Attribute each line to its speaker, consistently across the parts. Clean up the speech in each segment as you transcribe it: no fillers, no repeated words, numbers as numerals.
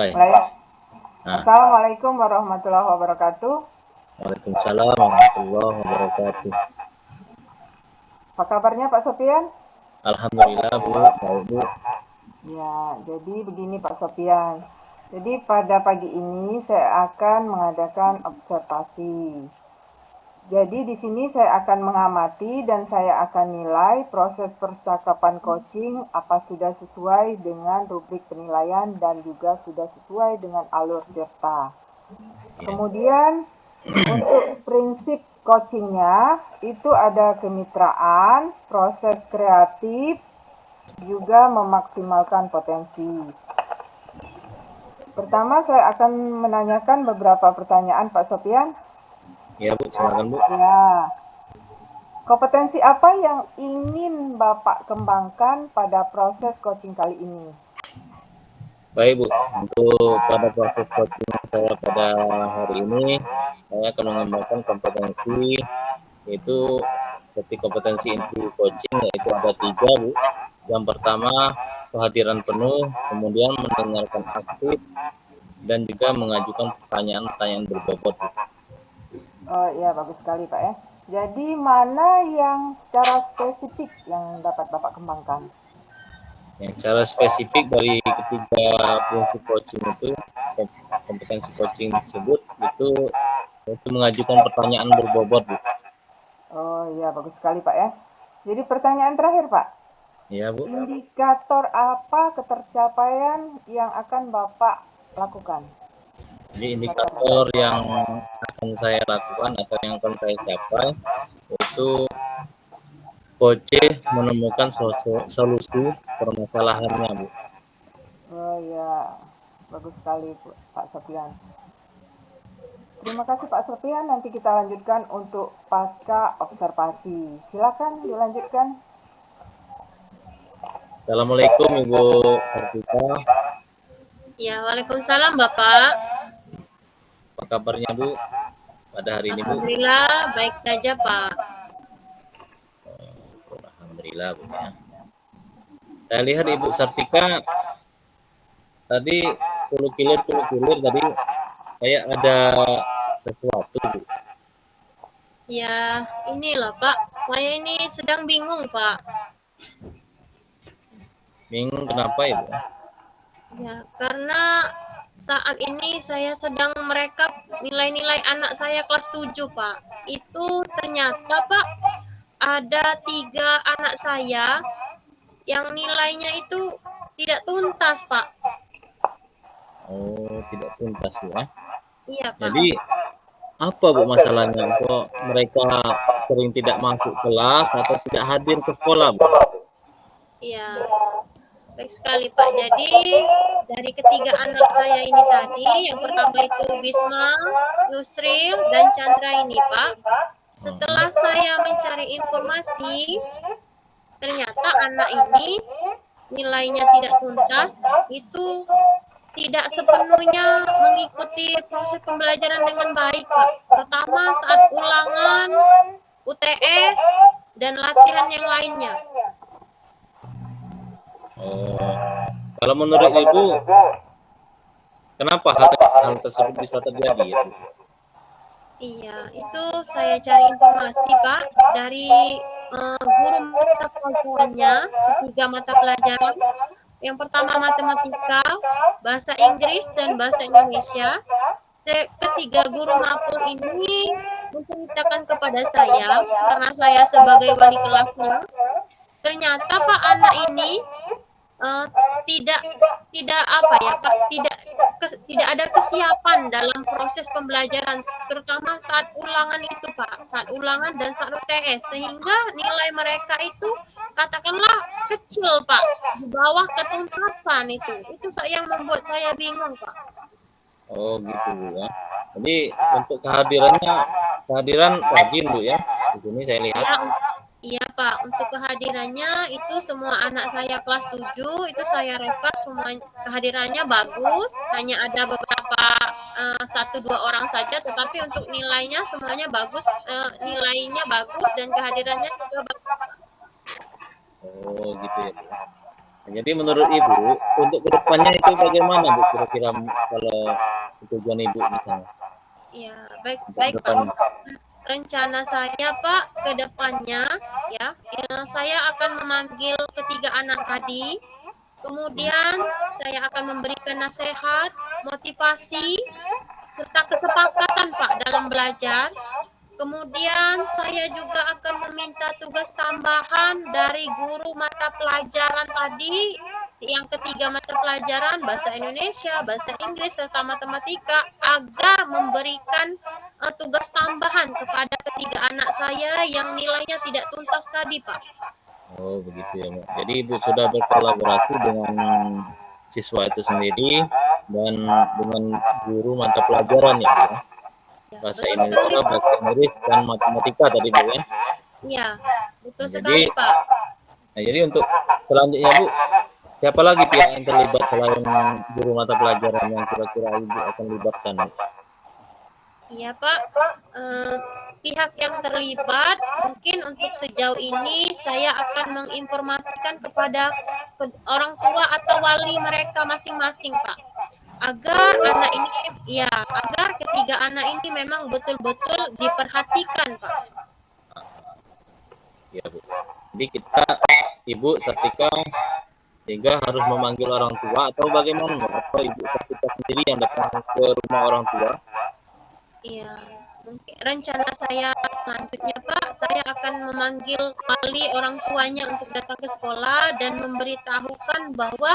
Speaker 1: Mulai.
Speaker 2: Mulai ya.
Speaker 1: Nah,
Speaker 2: Assalamualaikum warahmatullahi wabarakatuh.
Speaker 1: Waalaikumsalam warahmatullahi wabarakatuh.
Speaker 2: Apa kabarnya Pak Sofian?
Speaker 1: Alhamdulillah Bu, baik Bu.
Speaker 2: Ya, jadi begini Pak Sofian. Jadi pada pagi ini saya akan mengadakan observasi. Jadi di sini saya akan mengamati dan saya akan nilai proses percakapan coaching apa sudah sesuai dengan rubrik penilaian dan juga sudah sesuai dengan alur tirta.
Speaker 1: Ya.
Speaker 2: Kemudian untuk prinsip coachingnya itu ada kemitraan, proses kreatif, juga memaksimalkan potensi. Pertama saya akan menanyakan beberapa pertanyaan Pak Sofian.
Speaker 1: Ya Bu, silakan Bu.
Speaker 2: Ya, kompetensi apa yang ingin Bapak kembangkan pada proses coaching kali ini?
Speaker 1: Baik Bu, untuk pada proses coaching saya pada hari ini, saya akan mengembangkan kompetensi, yaitu seperti kompetensi inti coaching, yaitu ada 3 Bu. Yang pertama, kehadiran penuh, kemudian mendengarkan aktif, dan juga mengajukan pertanyaan-pertanyaan berbobot Bu.
Speaker 2: Oh iya, bagus sekali Pak ya. Jadi mana yang secara spesifik yang dapat Bapak kembangkan?
Speaker 1: Yang secara spesifik dari ketiga prinsip coaching itu, kompetensi coaching tersebut itu mengajukan pertanyaan berbobot Bu.
Speaker 2: Oh iya, bagus sekali Pak ya. Jadi pertanyaan terakhir Pak,
Speaker 1: Ya Bu.
Speaker 2: indikator apa ketercapaian yang akan Bapak lakukan?
Speaker 1: Jadi indikator yang akan saya lakukan atau yang akan saya capai yaitu coach menemukan solusi permasalahannya Bu.
Speaker 2: Oh iya, bagus sekali Pak Sofian. Terima kasih Pak Sofian, nanti kita lanjutkan untuk pasca observasi. Silakan dilanjutkan.
Speaker 1: Assalamualaikum Ibu Sartika.
Speaker 3: Ya, waalaikumsalam Bapak.
Speaker 1: Apa kabarnya Bu pada hari ini Bu?
Speaker 3: Alhamdulillah baik saja Pak.
Speaker 1: Alhamdulillah Bu ya. Saya lihat Ibu Sartika tadi puluh kilir tadi kayak ada sesuatu Bu.
Speaker 3: Ya, inilah Pak. Saya ini sedang bingung Pak.
Speaker 1: Bingung kenapa ya Bu?
Speaker 3: Ya, karena saat ini saya sedang merekap nilai-nilai anak saya kelas 7 Pak. Itu ternyata Pak ada 3 anak saya yang nilainya itu tidak tuntas Pak.
Speaker 1: Oh, tidak tuntas Bu ya.
Speaker 3: Iya Pak.
Speaker 1: Jadi apa Bu masalahnya? Kok mereka sering tidak masuk kelas atau tidak hadir ke sekolah Bu?
Speaker 3: Iya. Baik sekali Pak. Jadi dari ketiga anak saya ini tadi, yang pertama itu Bisma, Yusril, dan Chandra ini Pak. Setelah saya mencari informasi, ternyata anak ini nilainya tidak tuntas, itu tidak sepenuhnya mengikuti proses pembelajaran dengan baik Pak. Pertama saat ulangan, UTS, dan latihan yang lainnya.
Speaker 1: Oh, kalau menurut Ibu, kenapa hal tersebut bisa terjadi ya Bu?
Speaker 3: Iya, itu saya cari informasi Pak dari guru mata pelajarannya, ketiga mata pelajaran. Yang pertama matematika, bahasa Inggris, dan bahasa Indonesia. Ketiga guru mapel ini menceritakan kepada saya, karena saya sebagai wali kelasnya, ternyata Pak anak ini uh, tidak tidak apa ya Pak, tidak ada kesiapan dalam proses pembelajaran, terutama saat ulangan itu Pak, saat ulangan dan saat UTS, sehingga nilai mereka itu katakanlah kecil Pak, di bawah ketuntasan itu yang membuat saya bingung Pak.
Speaker 1: Oh gitu Bu ya. Jadi untuk kehadiran rajin Bu ya. Di sini saya lihat.
Speaker 3: Ya, iya Pak, untuk kehadirannya itu semua anak saya kelas 7 itu saya rekap semua kehadirannya bagus, hanya ada beberapa 1-2 orang saja, tetapi untuk nilainya semuanya bagus, dan kehadirannya juga bagus.
Speaker 1: Oh gitu ya Bu. Jadi menurut Ibu, untuk kedepannya itu bagaimana Bu kira-kira kalau tujuan Ibu misalnya
Speaker 3: Ya, baik
Speaker 1: untuk
Speaker 3: baik Pak.
Speaker 1: kedepannya?
Speaker 3: Rencana saya Pak ke depannya ya, saya akan memanggil ketiga anak tadi. Kemudian saya akan memberikan nasihat, motivasi, serta kesepakatan Pak dalam belajar. Kemudian saya juga akan meminta tugas tambahan dari guru mata pelajaran tadi, yang ketiga mata pelajaran bahasa Indonesia, bahasa Inggris, serta matematika agar memberikan tugas tambahan kepada ketiga anak saya yang nilainya tidak tuntas tadi, Pak.
Speaker 1: Oh begitu ya Mbak. Jadi Ibu sudah berkolaborasi dengan siswa itu sendiri dan dengan guru mata pelajaran ya Bu, ya?
Speaker 3: Ya,
Speaker 1: Bahasa
Speaker 3: betul sekali,
Speaker 1: Indonesia,
Speaker 3: Pak.
Speaker 1: bahasa Inggris, dan matematika tadi Bu ya.
Speaker 3: Iya, betul
Speaker 1: Nah,
Speaker 3: sekali, Pak.
Speaker 1: jadi untuk selanjutnya Bu, siapa lagi pihak yang terlibat selain guru mata pelajaran yang kira-kira Ibu akan libatkan Bu?
Speaker 3: Iya, Pak. Eh, Pihak yang terlibat mungkin untuk sejauh ini saya akan menginformasikan kepada orang tua atau wali mereka masing-masing, Pak. Agar anak ini, ya, agar ketiga anak ini memang betul-betul diperhatikan, Pak.
Speaker 1: Ya Bu. Jadi kita, Ibu Sartika, sehingga harus memanggil orang tua atau bagaimana Bu? Atau Ibu Sartika sendiri yang datang ke rumah orang tua?
Speaker 3: Iya, mungkin rencana saya selanjutnya, Pak, saya akan memanggil wali orang tuanya untuk datang ke sekolah dan memberitahukan bahwa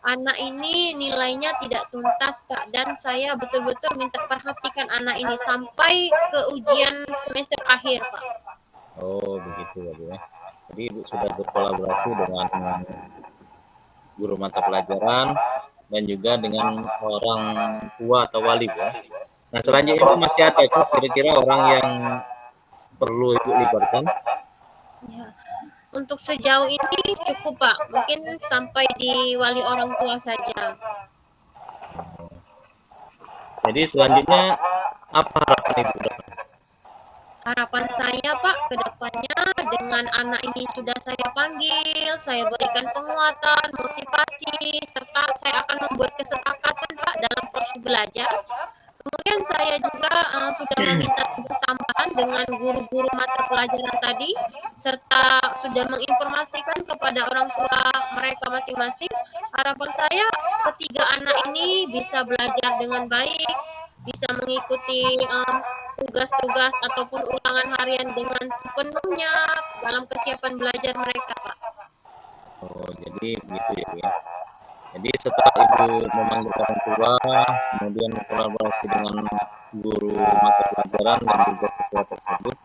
Speaker 3: anak ini nilainya tidak tuntas, Pak, dan saya betul-betul minta perhatikan anak ini sampai ke ujian semester akhir, Pak.
Speaker 1: Oh begitu ya Bu ya. Jadi Ibu sudah berkolaborasi dengan guru mata pelajaran dan juga dengan orang tua atau wali Bu ya. Nah
Speaker 3: Iya,
Speaker 1: selanjutnya Ibu masih ada kira-kira orang yang perlu Ibu libatkan?
Speaker 3: ya. Untuk sejauh ini cukup, Pak. Mungkin sampai di wali orang tua saja.
Speaker 1: Jadi selanjutnya apa harapan Ibu?
Speaker 3: Harapan saya, Pak, ke depannya dengan anak ini sudah saya panggil, saya berikan penguatan, motivasi, serta saya akan membuat kesepakatan, Pak, dalam proses belajar. Kemudian saya juga sudah meminta tugas tambahan dengan guru-guru mata pelajaran tadi, serta sudah menginformasikan kepada orang tua mereka masing-masing. Harapan saya ketiga anak ini bisa belajar dengan baik, bisa mengikuti tugas-tugas ataupun ulangan harian dengan sepenuhnya dalam kesiapan belajar mereka, Pak.
Speaker 1: Oh jadi begitu ya Bu ya. Jadi setelah Ibu memanggil orang tua, kemudian kolaborasi dengan guru mata pelajaran dan juga siswa tersebut.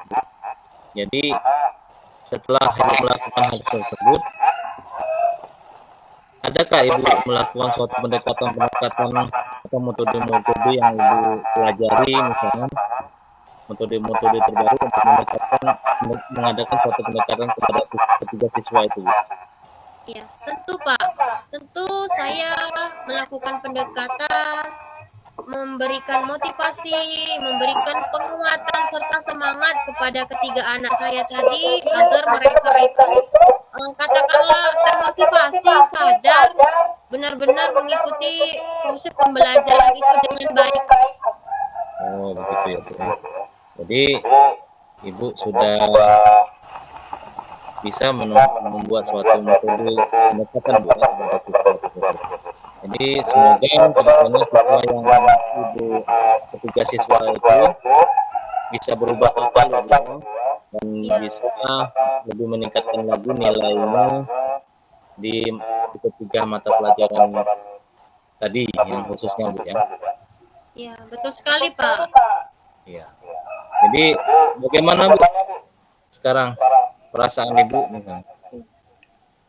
Speaker 1: Jadi setelah Ibu melakukan hal tersebut, adakah Ibu melakukan suatu pendekatan-pendekatan atau metode-metode yang Ibu pelajari, misalnya metode-metode terbaru untuk mengadakan suatu pendekatan kepada ketiga siswa itu Bu?
Speaker 3: Iya, tentu Pak. Tentu saya melakukan pendekatan, memberikan motivasi, memberikan penguatan serta semangat kepada ketiga anak saya tadi agar mereka itu katakanlah termotivasi, sadar, benar-benar mengikuti proses pembelajaran itu dengan baik.
Speaker 1: Oh begitu ya Bu. Jadi Ibu sudah bisa membuat suatu metode pendekatan Bu ya kepada siswa tersebut. Jadi semoga kedepannya siswa yang Ibu ketiga siswa itu bisa berubah total ya Bu ya, dan bisa lebih meningkatkan lagi nilainya di ketiga mata pelajaran tadi yang khususnya Bu ya.
Speaker 3: Iya, betul sekali Pak.
Speaker 1: Iya. Jadi bagaimana Bu sekarang perasaan Ibu misalnya?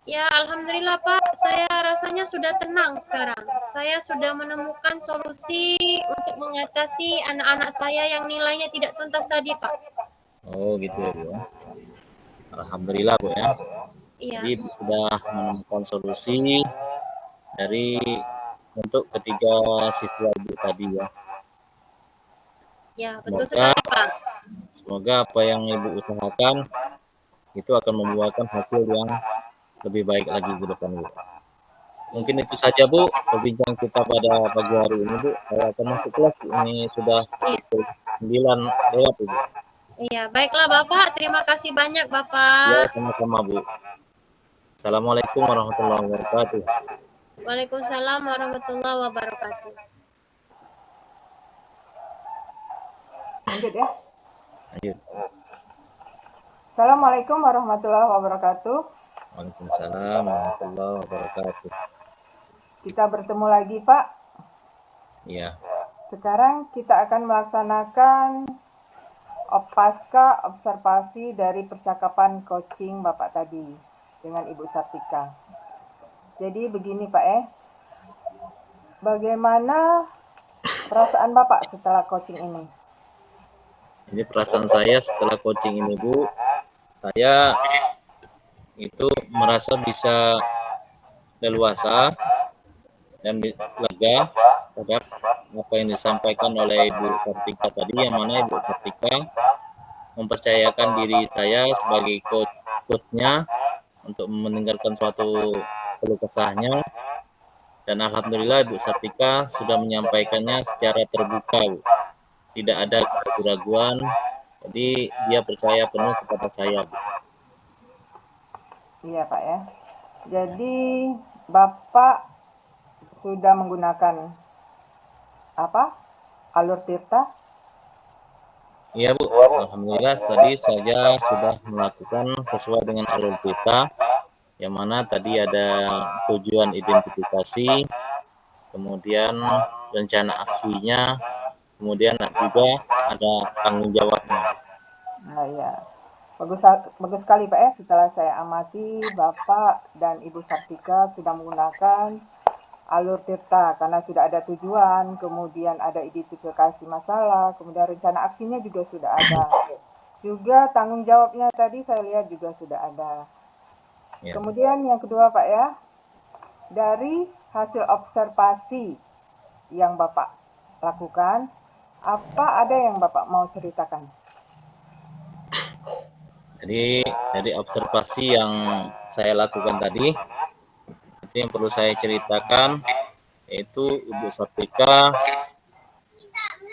Speaker 3: Ya, alhamdulillah Pak, saya rasanya sudah tenang sekarang. Saya sudah menemukan solusi untuk mengatasi anak-anak saya yang nilainya tidak tuntas tadi, Pak.
Speaker 1: Oh gitu ya Bu ya. Alhamdulillah Bu ya.
Speaker 3: Iya,
Speaker 1: Jadi Ibu sudah menemukan solusi dari untuk ketiga siswa Ibu tadi ya.
Speaker 3: ya betul
Speaker 1: Semoga
Speaker 3: sekali Pak.
Speaker 1: semoga apa yang Ibu usahakan itu akan membuahkan hasil yang lebih baik lagi ke depan Bu. Mungkin itu saja Bu, perbincangan kita pada pagi hari ini Bu. Saya akan masuk kelas, ini sudah
Speaker 3: Iya,
Speaker 1: pukul 9 lewat Ibu.
Speaker 3: iya. Baiklah Bapak, terima kasih banyak
Speaker 1: Ya,
Speaker 3: Bapak.
Speaker 1: sama-sama Bu. Assalamualaikum warahmatullahi wabarakatuh.
Speaker 3: Waalaikumsalam warahmatullahi wabarakatuh.
Speaker 2: Lanjut ya.
Speaker 1: Lanjut.
Speaker 2: Assalamualaikum warahmatullahi wabarakatuh.
Speaker 1: Waalaikumsalam warahmatullahi wabarakatuh.
Speaker 2: Kita bertemu lagi Pak.
Speaker 1: Iya,
Speaker 2: Sekarang kita akan melaksanakan pasca observasi dari percakapan coaching Bapak tadi dengan Ibu Sartika. Jadi begini Pak bagaimana perasaan Bapak setelah coaching ini?
Speaker 1: ini perasaan saya setelah coaching ini Bu, saya itu merasa bisa leluasa dan lega terhadap apa yang disampaikan oleh Ibu Sartika tadi, yang mana Ibu Sartika mempercayakan diri saya sebagai coachnya untuk mendengarkan suatu keluh kesahnya, dan alhamdulillah Ibu Sartika sudah menyampaikannya secara terbuka Bu. Tidak ada keraguan, jadi dia percaya penuh kepada saya Bu.
Speaker 2: Iya Pak ya. Jadi Bapak sudah menggunakan alur tirta?
Speaker 1: Iya Bu, alhamdulillah tadi saya sudah melakukan sesuai dengan alur kita, yang mana tadi ada tujuan identifikasi, kemudian rencana aksinya, kemudian juga ada tanggung jawabnya.
Speaker 2: Nah ya, bagus sekali Pak ya. Setelah saya amati, Bapak dan Ibu Sartika sudah menggunakan alur tirta karena sudah ada tujuan, kemudian ada identifikasi masalah, kemudian rencana aksinya juga sudah ada. Juga tanggung jawabnya tadi saya lihat juga sudah ada.
Speaker 1: Ya.
Speaker 2: Kemudian yang kedua Pak ya, dari hasil observasi yang Bapak lakukan, apa ada yang Bapak mau ceritakan?
Speaker 1: Jadi dari observasi yang saya lakukan tadi, itu yang perlu saya ceritakan, yaitu Ibu Sartika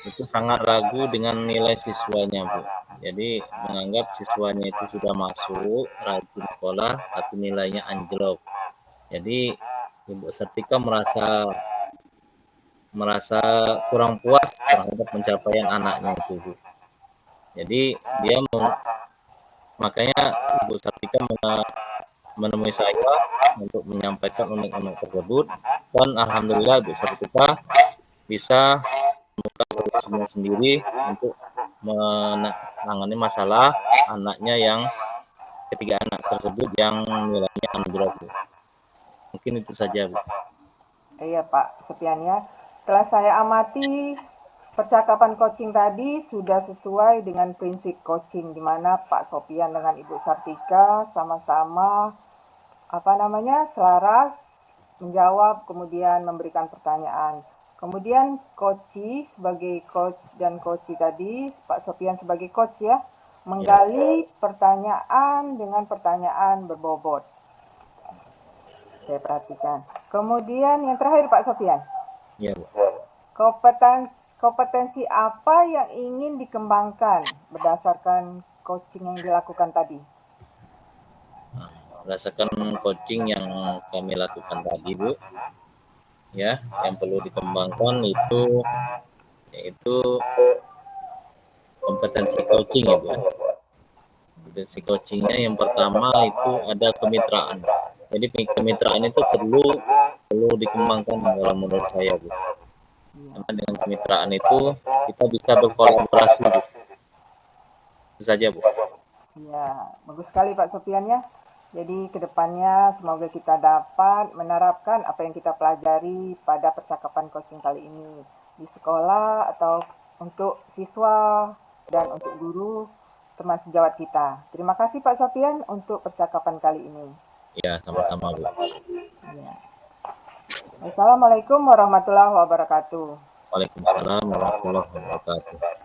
Speaker 1: itu sangat ragu dengan nilai siswanya Bu. Jadi menganggap siswanya itu sudah masuk rajin sekolah tapi nilainya anjlok. Jadi Ibu Sartika merasa kurang puas terhadap pencapaian anaknya itu Bu. Jadi dia makanya Ibu Sartika menemui saya untuk menyampaikan unek-unek tersebut, dan alhamdulillah Ibu Sartika bisa menemukan solusinya sendiri untuk menangani masalah anaknya yang ketiga anak tersebut yang nilainya anjlok. Mungkin itu saja Bu.
Speaker 2: Iya Pak Sepian ya. Setelah saya amati percakapan coaching tadi sudah sesuai dengan prinsip coaching di mana Pak Sopian dengan Ibu Sartika sama-sama selaras menjawab kemudian memberikan pertanyaan. Kemudian coachi sebagai coach dan coachi tadi, Pak Sopian sebagai coach ya, menggali pertanyaan dengan pertanyaan berbobot. Saya perhatikan. Kemudian yang terakhir Pak Sopian.
Speaker 1: Ya Bu.
Speaker 2: Kompetensi apa yang ingin dikembangkan berdasarkan coaching yang dilakukan tadi?
Speaker 1: Berdasarkan coaching yang kami lakukan tadi Bu, ya, yang perlu dikembangkan yaitu kompetensi coaching ya Bu. Kompetensi coachingnya yang pertama itu ada kemitraan. Jadi kemitraan itu perlu dikembangkan dalam menurut saya Bu. Karena dengan kemitraan itu kita bisa berkolaborasi Bu. Itu saja Bu.
Speaker 2: Ya, bagus sekali Pak Sopian ya. Jadi kedepannya semoga kita dapat menerapkan apa yang kita pelajari pada percakapan coaching kali ini di sekolah atau untuk siswa dan untuk guru teman sejawat kita. Terima kasih Pak Sopian untuk percakapan kali ini.
Speaker 1: Ya, sama-sama Bu.
Speaker 2: Ya. Assalamualaikum warahmatullahi wabarakatuh.
Speaker 1: Waalaikumsalam warahmatullahi wabarakatuh.